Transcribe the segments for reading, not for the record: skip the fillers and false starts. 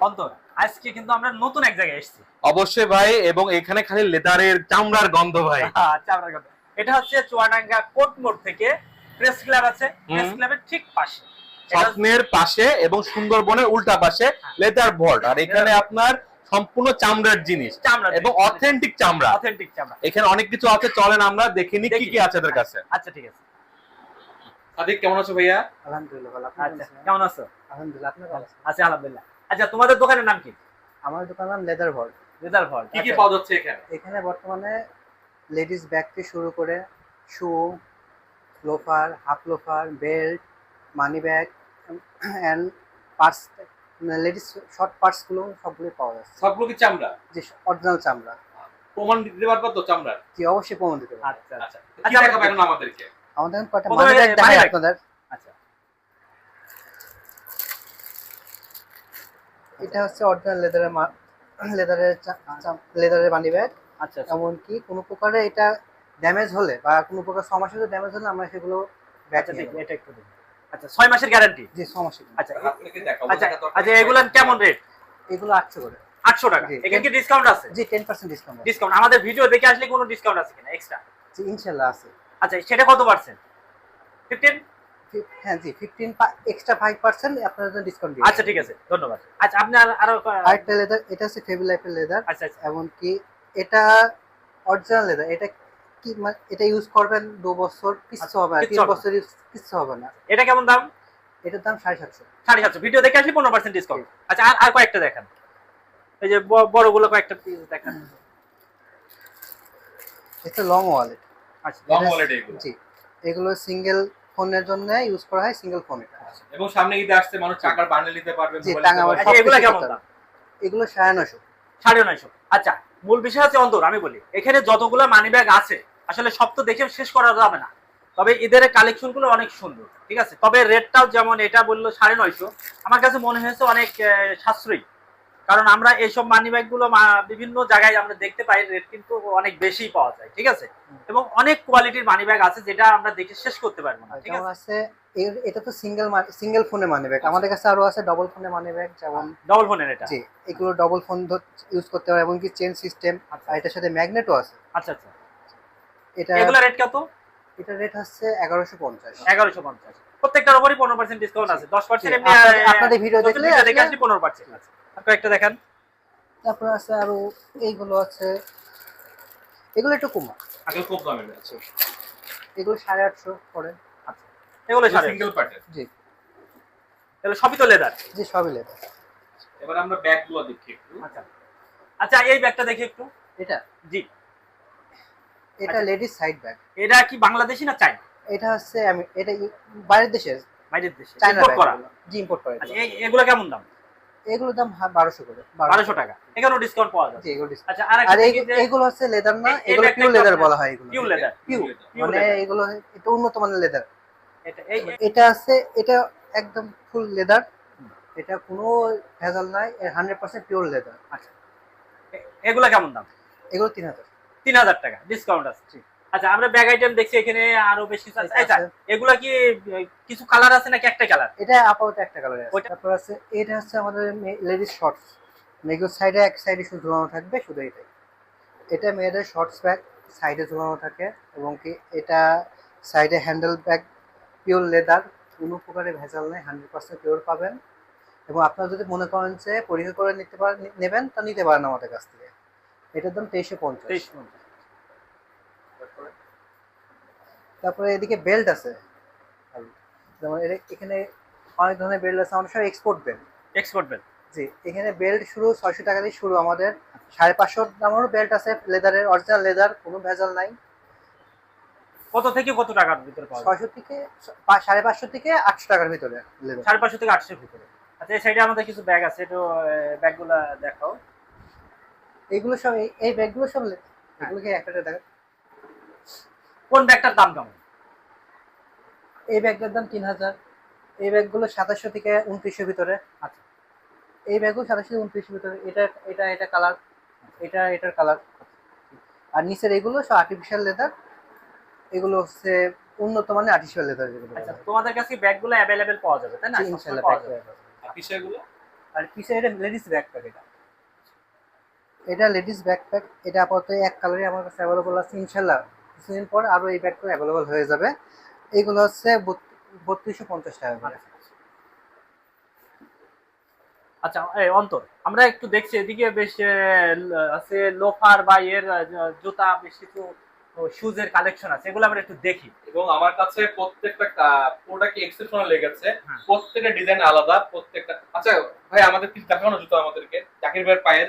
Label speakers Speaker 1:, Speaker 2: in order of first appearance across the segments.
Speaker 1: অন্তর, আজকে কিন্তু আমরা নতুন এক জায়গায় এসেছি।
Speaker 2: অবশ্যই ভাই, এবং এখানে খালি লেদারের চামড়ার গন্ধ ভাই।
Speaker 1: চামড়ার কথা। এটা হচ্ছে চুয়াডাঙ্গা কোর্ট মোড় থেকে প্রেস ক্লাব আছে, প্রেস ক্লাবের ঠিক পাশে,
Speaker 2: স্বপ্নের পাশে এবং সুন্দরবনের উল্টা পাশে লেদার ভল্ট। আর এখানে আপনার সম্পূর্ণ চামড়ার জিনিস এবং অথেন্টিক চামড়া।
Speaker 1: অথেন্টিক চামড়া।
Speaker 2: এখানে অনেক কিছু আছে, চলেন আমরা দেখিনি কি কি আছে এদের কাছে।
Speaker 1: আচ্ছা ঠিক আছে।
Speaker 2: সাদিক কেমন আছো ভাইয়া?
Speaker 3: আলহামদুলিল্লাহ ভালো।
Speaker 1: আচ্ছা কেমন আছো?
Speaker 3: আলহামদুলিল্লাহ, আপনি ভালো আছেন?
Speaker 1: আচ্ছা আলহামদুলিল্লাহ। আচ্ছা তোমাদের দোকানের নাম কি?
Speaker 3: আমার দোকানের নাম লেদার ভল্ট।
Speaker 1: Leather vault.
Speaker 2: কি কি পাওয়া যাচ্ছে এখানে?
Speaker 3: এখানে বর্তমানে লেডিস ব্যাগ থেকে শুরু করে shoe, loafer, half loafer, belt, money bag and purse, ladies short parts গুলো সবগুলো পাওয়া যাচ্ছে।
Speaker 2: সবগুলো কি চামড়া?
Speaker 3: যে অরিজিনাল চামড়া।
Speaker 2: প্রমাণ দিতে পারবো তো চামড়ার?
Speaker 3: জি অবশ্যই প্রমাণ দিতে পারবো।
Speaker 1: আচ্ছা
Speaker 2: আচ্ছা কি দেখাবেন এখন আমাদেরকে?
Speaker 3: আমাদের কয়টা
Speaker 1: প্রথমে
Speaker 3: মানি ব্যাগ দেখাই
Speaker 1: মানি ব্যাগ।
Speaker 3: আপনাদের।
Speaker 1: আচ্ছা
Speaker 3: এটা হচ্ছে অরিজিনাল লেদারের মানি ব্যাগ।
Speaker 1: আচ্ছা
Speaker 3: এমনকি কোনো প্রকারে এটা ড্যামেজ হলে বা কোনো প্রকার সমস্যা যদি ড্যামেজ হলে আমরা সেগুলো ব্যাক
Speaker 1: আচ্ছা
Speaker 3: নিয়ে
Speaker 1: ঠিক,
Speaker 3: নেবো।
Speaker 1: এটা একটু দিন। আচ্ছা 6 মাসের গ্যারান্টি।
Speaker 3: জি সমস্যা নেই।
Speaker 1: আচ্ছা
Speaker 2: হাত থেকে দেখাবো।
Speaker 1: আচ্ছা আচ্ছা এগুলার কেমন রেট?
Speaker 3: এগুলো 800 করে।
Speaker 1: 800 টাকা।
Speaker 3: জি।
Speaker 1: এখানে কি ডিসকাউন্ট আছে?
Speaker 3: জি 10% ডিসকাউন্ট আছে।
Speaker 1: ডিসকাউন্ট আমাদের ভিডিও দেখে আসলে কোনো ডিসকাউন্ট আছে কিনা এক্সট্রা?
Speaker 3: জি ইনশাআল্লাহ আছে।
Speaker 1: আচ্ছা সেটা কত পার্সেন্ট? 15?
Speaker 3: হ্যাঁ জি 15 এক্সট্রা 5% আপনার জন্য ডিসকাউন্ট দিয়ে।
Speaker 1: আচ্ছা ঠিক আছে ধন্যবাদ। আচ্ছা আপনি আরো
Speaker 3: আরেকটা লেদার, এটা হচ্ছে ফেবি লাইফের লেদার।
Speaker 1: আচ্ছা আচ্ছা
Speaker 3: এমনকি এটা অরিজিনাল লেদার। এটা কি এটা ইউজ করবেন 2 বছর কিচ্ছু হবে না,
Speaker 1: কিচ্ছু
Speaker 3: 3
Speaker 1: হবে না।
Speaker 3: বছর কিচ্ছু হবে না।
Speaker 1: এটা কেমন দাম?
Speaker 3: এটার দাম 750।
Speaker 1: 750। ভিডিও দেখে আসলে 15% ডিসকাউন্ট। আচ্ছা আর কয়েকটা দেখান। এই যে বড়গুলো কয়েকটা পিস দেখান।
Speaker 3: এটা লং ওয়ালেট।
Speaker 1: আচ্ছা
Speaker 2: লং ওয়ালেট এগুলো।
Speaker 3: জি এগুলো সিঙ্গেল ফোনের জন্য ইউজ করা হয়, সিঙ্গেল ফোনে।
Speaker 2: এবং সামনে ঈদে আসছে, মানুষ টাকার বান্ডেল নিতে পারবে,
Speaker 3: জি
Speaker 2: মোবাইল
Speaker 3: টাকা
Speaker 2: নিতে
Speaker 3: আমার
Speaker 2: পারবে।
Speaker 1: আচ্ছা, এগুলা কেমন দাম?
Speaker 3: এগুলো 950।
Speaker 1: 950। আচ্ছা মূল বিষয় হচ্ছে অন্তর, আমি বলি এখানে যতগুলো মানি ব্যাগ আছে আসলে সব তো দেখে শেষ করা যাবে না, তবে ঈদের কালেকশন গুলো অনেক সুন্দর, ঠিক আছে। তবে রেটটাও যেমন এটা বললো 950, আমার কাছে মনে হয়েছে অনেক সাশ্রয়ী, কারণ আমরা এইসব মানি ব্যাগ গুলো বিভিন্ন জায়গায় আমরা দেখতে পাই রেট কিন্তু অনেক বেশি পাওয়া যায়, ঠিক আছে। এবং অনেক কোয়ালিটির মানি ব্যাগ আছে যেটা আমরা দেখে শেষ করতে পারবো না, ঠিক
Speaker 3: যেমন
Speaker 1: আছে।
Speaker 3: আছে এটা তো সিঙ্গেল ফোনে মানি ব্যাগ। আমাদের কাছে আরো আছে ডাবল ফোনে মানি ব্যাগ, যেমন
Speaker 1: ডবল ফোনের এটা।
Speaker 3: জি এগুলো ডাবল ফোন ইউজ করতে পারে, এমনকি চেন সিস্টেম। আর এটার সাথে ম্যাগনেটও আছে।
Speaker 1: আচ্ছা আচ্ছা
Speaker 3: এটা
Speaker 1: এগুলা রেট কত?
Speaker 3: এটা রেট হচ্ছে 1150।
Speaker 1: 1150। প্রত্যেকটার উপরই 15% ডিসকাউন্ট আছে। 10% এমনি
Speaker 3: আপনাদের ভিডিও দেখলে
Speaker 1: দেখে আসলে 15% আছে। আর কয়েকটা দেখান।
Speaker 3: তারপর আছে আরো এইগুলো আছে, এগুলো একটু কম,
Speaker 2: আগে খুব দামে আছে।
Speaker 3: এগুলো 850 পড়ে।
Speaker 1: আচ্ছা এগুলো
Speaker 2: সিঙ্গেল পার্টের।
Speaker 3: জি
Speaker 1: এগুলো সবই তো লেদার।
Speaker 3: জি সবই লেদার।
Speaker 2: এবার আমরা ব্যাগগুলো দেখি একটু।
Speaker 1: আচ্ছা আচ্ছা এই ব্যাগটা দেখি একটু।
Speaker 3: এটা
Speaker 1: জি
Speaker 3: এটা লেডিস সাইড ব্যাগ।
Speaker 1: এটা কি বাংলাদেশি না চাইনা?
Speaker 3: এটা হচ্ছে এটা বাইরের দেশের,
Speaker 1: বাইরের দেশে
Speaker 3: চায়না
Speaker 1: ইম্পোর্ট করা।
Speaker 3: জি ইম্পোর্ট করা।
Speaker 1: আচ্ছা এগুলো কেমন দাম?
Speaker 3: এগুলোর দাম 1200 করে।
Speaker 1: 1200 টাকা। এখানেও ডিসকাউন্ট পাওয়া যাবে।
Speaker 3: জি এগুলো discount।
Speaker 1: আচ্ছা
Speaker 3: আর এগুলো হচ্ছে লেদার না, এগুলো পিওর লেদার বলা হয়। এগুলো
Speaker 1: পিওর লেদার।
Speaker 3: পিওর মানে এগুলো এটা উন্নত মানের লেদার।
Speaker 1: এটা
Speaker 3: এটা আছে, এটা একদম ফুল লেদার। এটা কোনো ভেজাল নাই, 100% পিওর লেদার।
Speaker 1: আচ্ছা এগুলো কেমন দাম?
Speaker 3: এগুলো 3000।
Speaker 1: 3000 টাকা ডিসকাউন্ট আছে। আচ্ছা আমরা ব্যাগ আইটেম দেখছি এখানে আরো বেশি আছে। আচ্ছা এগুলা কি কিছু কালার আছে নাকি একটাই কালার?
Speaker 3: এটা আপাতত একটা কালার আছে। তারপর আছে এটা হচ্ছে আমাদের লেডিস শর্টস। এগুলো সাইডে এক সাইডে শুধু ঝুলানো থাকবে, শুধু এটাই। এটা মেয়েদের শর্টস ব্যাগ, সাইডে ঝুলানো থাকে। এবং কি এটা সাইডে হ্যান্ডেল ব্যাগ, পিওর লেদার, কোনো প্রকারে ভেজাল নেই, 100% পিওর পাবেন। এবং আপনারা যদি মনে করেন যে পরীক্ষা করে নেবেন তা নিতে পারেন আমাদের কাছ থেকে। এটার দাম 2350।
Speaker 1: 2350।
Speaker 3: তারপরে এদিকে বেল্ট আছে, যেমন এখানে অনেক ধরনের বেল্ট আছে, আমাদের সব এক্সপোর্ট বেল্ট।
Speaker 1: Export belt.
Speaker 3: জি এখানে বেল্ট শুরু 600 টাকা দিয়ে শুরু। আমাদের 550 দামেরও বেল্ট আছে, লেদারের, অরিজিনাল লেদার, কোনো ভেজাল নাই।
Speaker 1: কত থেকে কত টাকার ভিতরে পাওয়া যায়?
Speaker 3: 600 থেকে 550 থেকে 800 টাকার ভিতরে লেদার।
Speaker 1: 550 থেকে 800 এর ভিতরে। আচ্ছা এই সাইডে আমাদের কিছু ব্যাগ আছে, একটু ব্যাগগুলো দেখাও।
Speaker 3: এইগুলো সব এই ব্যাগগুলো সব এগুলোকে একটা দেখা।
Speaker 1: কোন ব্যাগটার দাম কেমন?
Speaker 3: এই ব্যাগটার দাম 3000। এই ব্যাগগুলো 2700 থেকে 2900 ভিতরে।
Speaker 1: আচ্ছা
Speaker 3: এই ব্যাগগুলো 2700 থেকে 2900 ভিতরে। এটা কালার, এটার কালার। আর নিচের এগুলো সব আর্টিফিশিয়াল লেদার। এগুলো হচ্ছে উন্নত মানের আর্টিফিশিয়াল লেদার যেগুলো।
Speaker 1: আচ্ছা তোমাদের কাছে ব্যাগগুলো अवेलेबल পাওয়া যাবে তাই না?
Speaker 3: ইনশাআল্লাহ
Speaker 1: পাওয়া
Speaker 3: ব্যাগ
Speaker 1: যাবে।
Speaker 3: পাওয়া যাবে।
Speaker 2: আর বিষয়গুলো
Speaker 3: আর পিছনে এটা লেডিস ব্যাকপ্যাক, এটা লেডিস ব্যাকপ্যাক। এটা আপাতত এক কালারই আমার কাছে অ্যাভেলেবল আছে, ইনশাল্লাহ কিছুদিন পর আরও এই ব্যাগগুলো অ্যাভেলেবল হয়ে যাবে। এইগুলো হচ্ছে 3250 টাকা করে।
Speaker 1: আচ্ছা এই অন্তর, আমরা একটু দেখছি এদিকে বেশ আছে লোফার বা এর জুতা, বেশ কিছু শুজের কালেকশন আছে, এগুলো আমরা একটু দেখি।
Speaker 2: এবং আমার কাছে প্রত্যেকটা প্রোডাক্ট এক্সেপশনাল লেগেছে,
Speaker 1: হ্যাঁ।
Speaker 2: প্রত্যেকটা ডিজাইন আলাদা, প্রত্যেকটা। আচ্ছা ভাই, আমাদের কিছু দেখানো জুতো আমাদেরকে, জাকির ভাইয়ের পায়ের।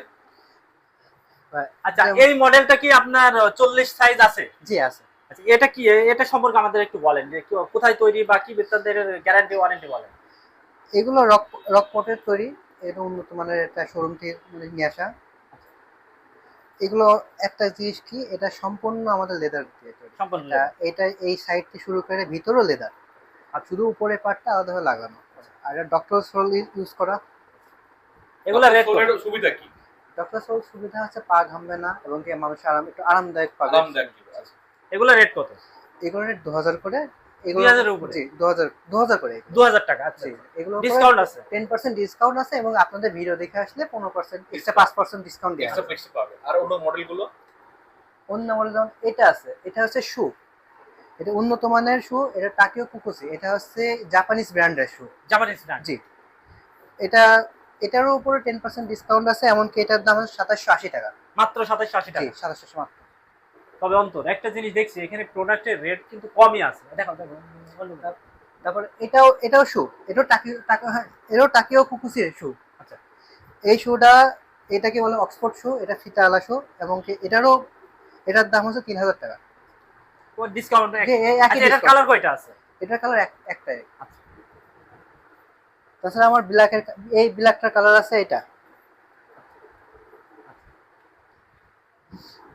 Speaker 1: আচ্ছা এই মডেলটা কি আপনার 40 সাইজ আছে?
Speaker 3: জি আছে।
Speaker 1: আচ্ছা এটা কি, এটা সম্পর্কে আমাদের একটু বলেন যে কোথায় তৈরি বা কি বৃত্তান্তের, গ্যারান্টি ওয়ারেন্টি বলেন।
Speaker 3: এগুলো রকপটের তৈরি, এটা উন্নত মানের একটা শোরুম থেকে নিয়ে আসা। এগুলো একটা জিনিস কি, এটা সম্পূর্ণ আমাদের লেদার দিয়ে তৈরি।
Speaker 1: সম্পূর্ণ
Speaker 3: এটা এই সাইড থেকে শুরু করে ভিতরও লেদার, আর শুধু উপরে পার্টটা আলাদাভাবে লাগানো। আর ডক্টর সোল ইউজ করা।
Speaker 1: এগুলো রেট
Speaker 2: সুবিধা কি?
Speaker 3: ডক্টর সোল সুবিধা হচ্ছে পা ঘামবে না এবং কি মানুষ একটু আরামদায়ক পাবে।
Speaker 1: এগুলো রেট কত?
Speaker 3: এগুলো রেট 2000 করে।
Speaker 1: 2000 এর উপরে?
Speaker 3: জি 2000 করে।
Speaker 1: 2000 টাকা। আচ্ছা
Speaker 3: এগুলো
Speaker 1: ডিসকাউন্ট আছে?
Speaker 3: 10% ডিসকাউন্ট আছে এবং আপনাদের ভিডিও দেখে আসলে 15% এক্সট্রা 5% ডিসকাউন্ট দেওয়া হবে।
Speaker 2: এক্সট্রা পাবে। আর অন্য মডেলগুলো?
Speaker 3: অন্য মডেল যেমন এটা আছে, এটা হচ্ছে শু, এটা উন্নত মানের শু, এটা টাকিও কুকুসি, এটা হচ্ছে জাপানিজ ব্র্যান্ডের শু।
Speaker 1: Japanese brand?
Speaker 3: জি। এটার উপরে 10% ডিসকাউন্ট আছে, এমনকি এটার দাম হচ্ছে 2780 টাকা।
Speaker 1: মাত্র 2780 টাকা?
Speaker 3: জি 2780 মাত্র।
Speaker 1: তবে অন্তর একটা জিনিস দেখছি, এখানে প্রোডাক্টের রেট কিন্তু কমই আছে। দেখো দেখো।
Speaker 3: তারপর এটাও শু, এটাও টাকিও কুকুসির শু।
Speaker 1: আচ্ছা
Speaker 3: এই শুটা, এটাকে বলে অক্সফোর্ড শু, এটা ফিতাওয়ালা শু, এবং কি এটার দাম হচ্ছে 3000 টাকা।
Speaker 1: ও ডিসকাউন্ট?
Speaker 3: একই
Speaker 1: এটার কালার কয়টা আছে?
Speaker 3: এটার কালার একটাই। তাছাড়া আমার এই ব্ল্যাকটার কালার আছে এটা।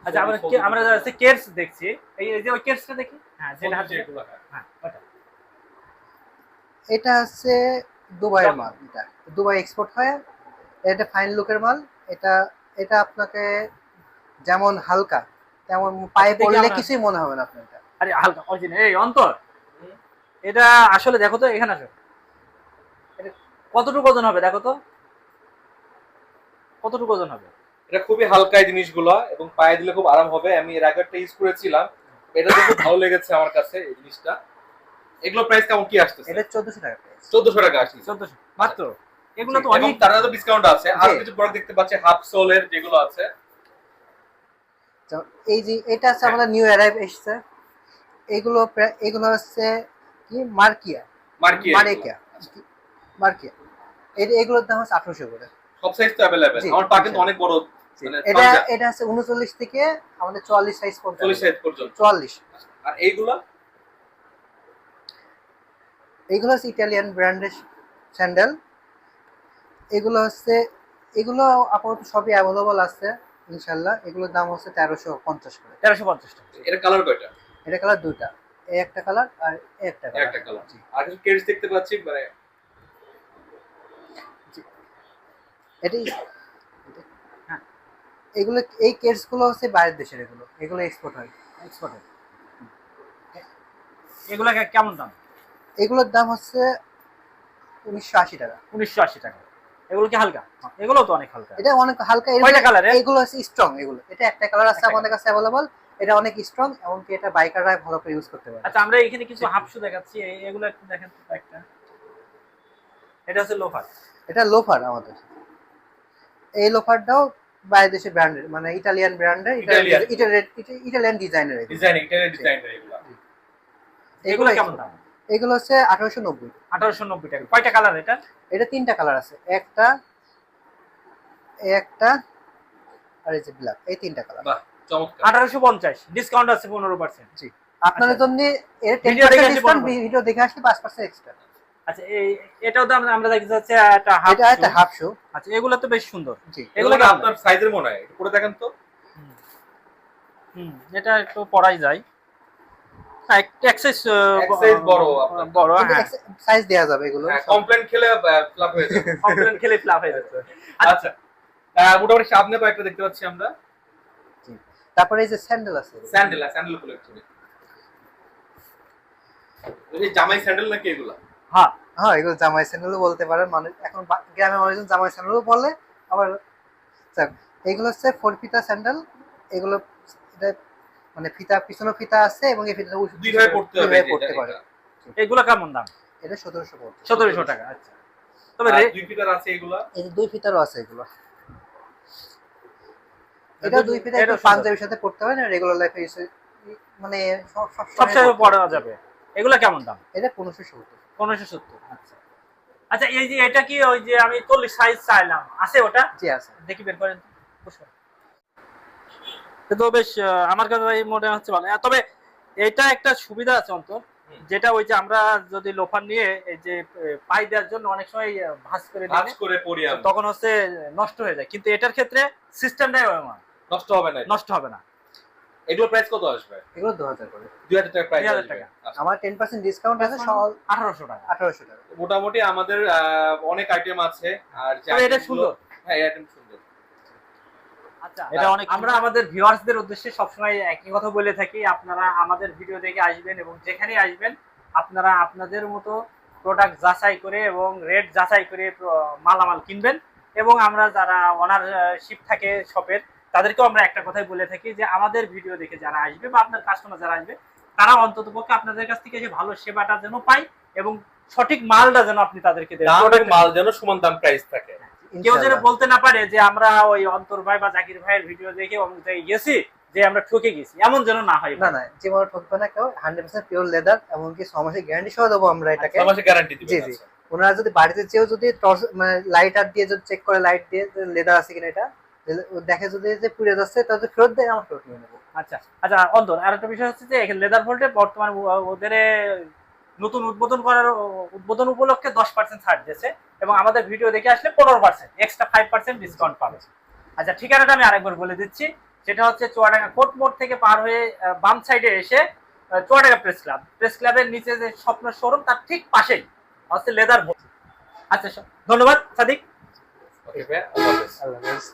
Speaker 1: আচ্ছা আমরা কেটস দেখছি, এই যে ওই কেটসটা দেখি। হ্যাঁ যেটা হাতে, হ্যাঁ ওটা।
Speaker 3: এটা হচ্ছে দুবাইয়ের মাল, এটা দুবাই এক্সপোর্ট হয়, এটা ফাইন লুকের মাল। এটা আপনাকে যেমন হালকা তেমন পায়ে পড়লে কিছুই মনে হবে না আপনার। এটা
Speaker 1: আরে হালকা অরিজিনাল। এই অন্তর, এটা আসলে দেখো তো, এখানে আসো, এটা কতটুকু ওজন হবে দেখো তো, কতটুকু ওজন হবে?
Speaker 2: এটা খুবই হালকা এই জিনিসগুলো, এবং পায়ে দিলে খুব আরাম হবে। আমি এর আগে একটা ইউজ করেছিলাম, এটা খুব ভালো লেগেছে আমার কাছে এই জিনিসটা। এগুলো প্রাইস কেমন কি আসছে?
Speaker 3: এটা 1400 টাকা প্রাইস।
Speaker 2: 1400 টাকা আসছে।
Speaker 1: 1400 মাত্র? এগুলো তো
Speaker 2: এবং
Speaker 1: অনেক।
Speaker 2: তার তো ডিসকাউন্ট আছে। আর কিছু প্রোডাক্ট দেখতে পাচ্ছি হাফ সোলের যেগুলো আছে।
Speaker 3: এই যে এটা আছে আমাদের নিউ অ্যারাইভ এসেছে, এগুলো হচ্ছে কি মার্কিয়া। এগুলোর দাম হচ্ছে 1800 করে।
Speaker 2: সব সাইজ তো अवेलेबल। আমার পা কিন্তু অনেক বড়, মানে
Speaker 3: এটা আছে 39 থেকে আমাদের 44 সাইজ পর্যন্ত।
Speaker 2: 40 সাইজ পর্যন্ত।
Speaker 3: 44।
Speaker 2: আর এইগুলো
Speaker 3: হচ্ছে ইতালিয়ান ব্র্যান্ডের স্যান্ডেল। এগুলো আপাতত সবই অ্যাভেলেবল আছে ইনশাআল্লাহ। এগুলোর দাম হচ্ছে 1350 করে।
Speaker 1: 1350 টাকা।
Speaker 2: এটা কালার কয়টা?
Speaker 3: এটা কালার দুইটা, এই একটা কালার আর এই একটা
Speaker 2: কালার। আর কিছু কেস দেখতে পাচ্ছি, মানে
Speaker 3: এটাই। হ্যাঁ এই কেটস গুলো হচ্ছে বাইরের দেশের, এগুলো এক্সপোর্ট হয়।
Speaker 1: এগুলো কেমন দাম?
Speaker 3: এগুলোর দাম হচ্ছে 1980 টাকা।
Speaker 1: 1980 টাকা। এগুলো কি হালকা? এগুলো তো অনেক হালকা।
Speaker 3: এটা অনেক হালকা।
Speaker 1: কয়টা কালার?
Speaker 3: এগুলো হচ্ছে স্ট্রং। এটা একটা কালার আছে আমাদের কাছে अवेलेबल। এটা অনেক স্ট্রং, এমনকি এটা বাইকাররা ভালো করে ইউজ করতে পারে।
Speaker 1: আচ্ছা আমরা এখানে কিছু হাফ শু দেখাচ্ছি, এগুলো একটু দেখেন তো একটা। এটা হচ্ছে লোফার।
Speaker 3: এটা লোফার আমাদের। এই লোফারটাও বাইরের দেশের ব্র্যান্ডের, মানে ইতালিয়ান ব্র্যান্ডের, ইটালিয়ান ডিজাইনের।
Speaker 1: এগুলো কেমন দাম?
Speaker 3: এগুলো হচ্ছে 1890।
Speaker 1: 1890 টাকা। কয়টা কালার এটা?
Speaker 3: এটা তিনটা কালার আছে, একটা আর এই যে ব্ল্যাক, এই তিনটা কালার।
Speaker 2: বাহ চমৎকার।
Speaker 1: 1850, ডিসকাউন্ট আছে 15%।
Speaker 3: জি আপনাদের জন্য এর
Speaker 1: ভিডিও
Speaker 3: 10% ডিসকাউন্ট, ভিডিও দেখে আসলে 5% এক্সট্রা।
Speaker 1: আচ্ছা এটাও দাম আমরা দেখতে যাচ্ছে একটা হাফ।
Speaker 3: এটা একটা হাফ শু।
Speaker 1: আচ্ছা এগুলো তো বেশ সুন্দর।
Speaker 3: জি
Speaker 2: এগুলো কি আপনার সাইজের মনে হয়? পুরো দেখেন তো।
Speaker 1: এটা একটু পরাই যায়। এক্সাইজ
Speaker 2: বড়,
Speaker 1: বড়। হ্যাঁ
Speaker 3: সাইজ দেয়া যাবে এগুলো।
Speaker 2: কমপ্লেন খেলে ফ্লাপ হয়ে যাবে।
Speaker 1: কমপ্লেন খেলে ফ্লাপ হয়ে যাচ্ছে।
Speaker 2: আচ্ছা মোটামুটি সামনে কয়েকটা দেখতে পাচ্ছি আমরা।
Speaker 3: জি তারপরে এই যে স্যান্ডেল আছে,
Speaker 2: স্যান্ডেল কালেকশন। এই জামাই স্যান্ডেল নাকি এগুলা?
Speaker 1: হ্যাঁ
Speaker 3: হ্যাঁ, এগুলো জামাই স্যান্ডেলও বলতে পারেন, মানুষ এখন গ্রামে মানুষজন জামাই স্যান্ডেলও বলে। আবার যাক, এগুলো হচ্ছে 4 ফিতা স্যান্ডেল। এগুলো এটা মানে ফিতা, পিছনে ফিতা আছে এবং এই ফিতাটা
Speaker 2: দুই ভাবে পড়তে হবে,
Speaker 3: পড়তে পারে।
Speaker 1: এগুলো কেমন দাম?
Speaker 3: এটা 1700 পড়বে।
Speaker 1: 1700 টাকা। আচ্ছা, তবে
Speaker 2: দুই ফিটার আছে এগুলা।
Speaker 3: এই যে 2 ফিতারও আছে এগুলো। এটা 2 ফিতা একটু পাঞ্জাবির সাথে পড়তে হয় না, রেগুলার লাইফে মানে
Speaker 1: সবসময় পড়া যাবে। এগুলো কেমন দাম?
Speaker 3: এটা 1570।
Speaker 1: 1570। আচ্ছা আচ্ছা, এই যে এটা কি ওই যে আমি 40 সাইজ চাইলাম, আছে ওটা?
Speaker 3: জি আছে।
Speaker 1: দেখি বের করেন তো বেশ, আমার কাছে এই মনে হচ্ছে ভালো। তবে এটা একটা সুবিধা আছে অন্তর, যেটা ওই যে আমরা যদি লোফার নিয়ে এই যে পাই দেওয়ার জন্য অনেক সময় ভাঁজ করে
Speaker 2: পড়ি আমরা,
Speaker 1: তখন হচ্ছে নষ্ট হয়ে যায়, কিন্তু এটার ক্ষেত্রে সিস্টেমটাই
Speaker 2: নষ্ট হবে না।
Speaker 1: নষ্ট হবে না।
Speaker 2: এগুলোর প্রাইস কত আসবে?
Speaker 3: এগুলো 2000 করে।
Speaker 2: 2000 টাকা প্রাইস
Speaker 1: 2000
Speaker 2: আসবে।
Speaker 1: টাকা।
Speaker 2: আচ্ছা।
Speaker 3: আমার 10% ডিসকাউন্ট আছে, সব
Speaker 1: 1800 টাকা।
Speaker 3: 1800 টাকা।
Speaker 2: মোটামুটি আমাদের অনেক আইটেম আছে। আর যে
Speaker 1: তবে এটা
Speaker 2: item গুলো-
Speaker 1: সুন্দর।
Speaker 2: হ্যাঁ, এই আইটেম সুন্দর।
Speaker 1: আচ্ছা, এটা অনেক আমরা আমাদের ভিউয়ার্সদের উদ্দেশ্যে সবসময় একই কথা বলে থাকি, আপনারা আমাদের ভিডিও দেখে আসবেন এবং যেখানেই আসবেন আপনারা আপনাদের মতো প্রোডাক্ট যাচাই করে এবং রেট যাচাই করে মালামাল কিনবেন। এবং আমরা যারা ওনারশিপ থাকে শপের, তাদেরকেও আমরা একটা কথাই বলে থাকি যে আমাদের ভিডিও দেখে যারা আসবে বা আপনার কাস্টমার যারা আসবে, তারা অন্ততপক্ষে আপনাদের কাছ থেকে যে ভালো সেবাটা যেন পায় এবং সঠিক মালটা যেন আপনি তাদেরকে দেন।
Speaker 2: দাম এবং মাল যেন সমান দাম প্রাইস থাকে।
Speaker 1: কেউ যেন
Speaker 3: ইনশাআল্লাহ।
Speaker 1: বলতে না পারে যে আমরা ওই অন্তর ভাই বা জাকির ভাইয়ের ভিডিও দেখে অমুক জায়গায় গেছি যে আমরা ঠকে গেছি, এমন যেন না হয়।
Speaker 3: না না, জীবনে ঠকবে না কেউ। 100% পিওর লেদার, এমনকি 6 মাসের গ্যারান্টি সহ দেবো আমরা এটাকে।
Speaker 2: 6 মাসের গ্যারান্টি দিবেন।
Speaker 3: জি জি। ওনারা যদি বাড়িতে চেয়েও যদি টর্চ মানে লাইটার দিয়ে যদি চেক করে, লাইট দিয়ে লেদার আছে কিনা এটা দেখে, যদি যে পুড়ে যাচ্ছে তাহলে ফেরত দেয়, আমরা ফেরত নিয়ে নেবো।
Speaker 1: আচ্ছা আচ্ছা, অন্তর আরেকটা বিষয় হচ্ছে যে এখানে লেদার ভোল্টে বর্তমানে ওদের নতুন উদ্বোধন উপলক্ষে 10% ছাড় দিয়েছে এবং আমাদের ভিডিও দেখে আসলে 15% এক্সট্রা 5% ডিসকাউন্ট পাবে। আচ্ছা, ঠিকানাটা আমি আরেকবার বলে দিচ্ছি। সেটা হচ্ছে চুয়াডাঙ্গা কোর্ট মোড় থেকে পার হয়ে বাম সাইডে এসে চুয়াডাঙ্গা প্রেস ক্লাবের নিচে যে স্বপ্ন শোরুম, তার ঠিক পাশেই হচ্ছে লেদার ভোল্ট। আচ্ছা, ধন্যবাদ সাদিক।
Speaker 2: ওকে ভাই, আল্লাহ হাফেজ।
Speaker 3: আল্লাহ হাফেজ।